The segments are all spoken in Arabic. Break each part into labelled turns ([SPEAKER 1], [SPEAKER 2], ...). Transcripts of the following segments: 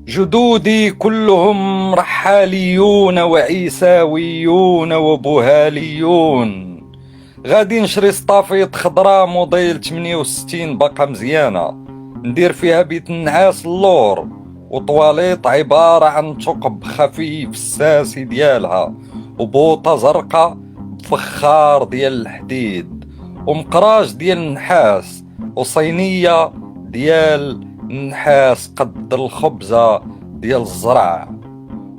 [SPEAKER 1] جدودي كلهم رحاليون وعيساويون وبهاليون. غادي نشري سطافيط خضراء موديل 68 باقا مزيانة، ندير فيها بيت النعاس اللور، وطواليط عبارة عن ثقب خفيف الساسي ديالها، وبوطة زرقاء بفخار ديال الحديد، ومقراج ديال النحاس، وصينية ديال النحاس قد الخبزة ديال الزرع،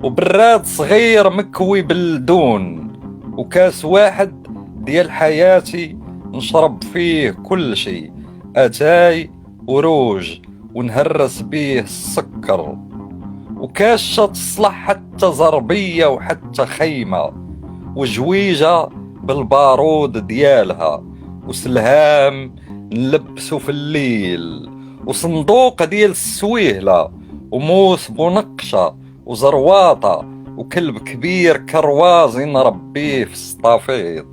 [SPEAKER 1] وبراد صغير مكوي بالدون، وكاس واحد ديال حياتي نشرب فيه كل شيء، اتاي وروج ونهرس بيه السكر، وكاشة تصلح حتى زربية وحتى خيمة، وجويجة بالبارود ديالها، وسلهام نلبسو في الليل، وصندوق ديال السويهلة، وموس بنقشة وزرواطة، وكلب كبير كروازي نربيه في السطافيط.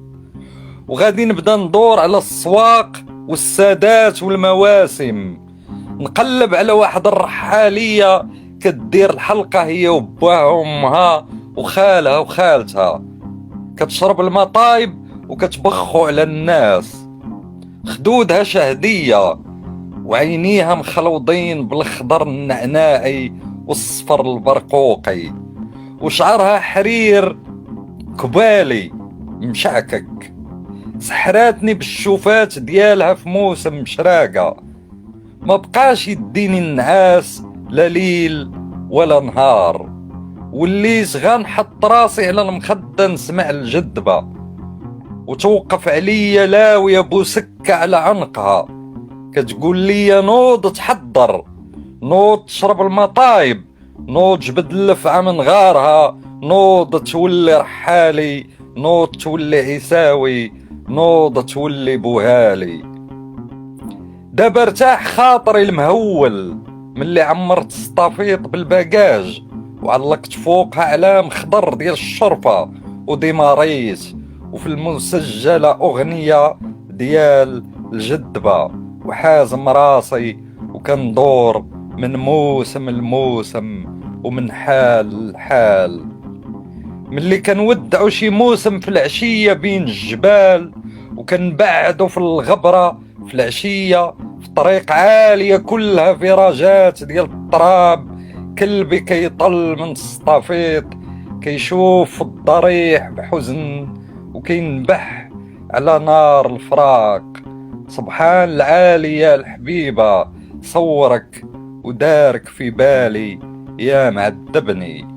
[SPEAKER 1] وغادي نبدا ندور على السواق والسادات والمواسم، نقلب على واحد الرحالية كدير الحلقة هي وباها وامها وخالها وخالتها، كتشرب المطايب وكتبخو على الناس، خدودها شهدية وعينيها مخلوضين بالخضر النعناعي والصفر البرقوقي، وشعرها حرير كبالي مشعكك، سحراتني بالشوفات ديالها في موسم مشراقة، ما بقاش يديني النعاس لا ليل ولا نهار، وليت غنحط راسي على المخدة نسمع الجدبة، وتوقف عليا لاوية بوسكة على عنقها، كتقول لي نوض تحضر، نوض تشرب المطايب، نوض جبد اللفعة من غارها، نوض تولي رحالي، نوض تولي عيساوي، نوض تولي بوهالي. دابا ارتاح خاطري المهول ملي عمرت السطافيط بالباجاج، وعلقت فوقها علام خضر ديال الشرفة وديماريس، وفي المسجلة أغنية ديال الجدبة، وحازم راسي وكندور من موسم لموسم ومن حال لحال. ملي كنودعو شي موسم في العشية بين الجبال، وكنبعدو في الغبرة في العشية في طريق عالية كلها فراجات ديال التراب، كلبي كيطل من السطافيط كيشوف الضريح بحزن، وكينبح على نار الفراق. سبحان العالي يا الحبيبة، صورك ودارك في بالي يا معذبني.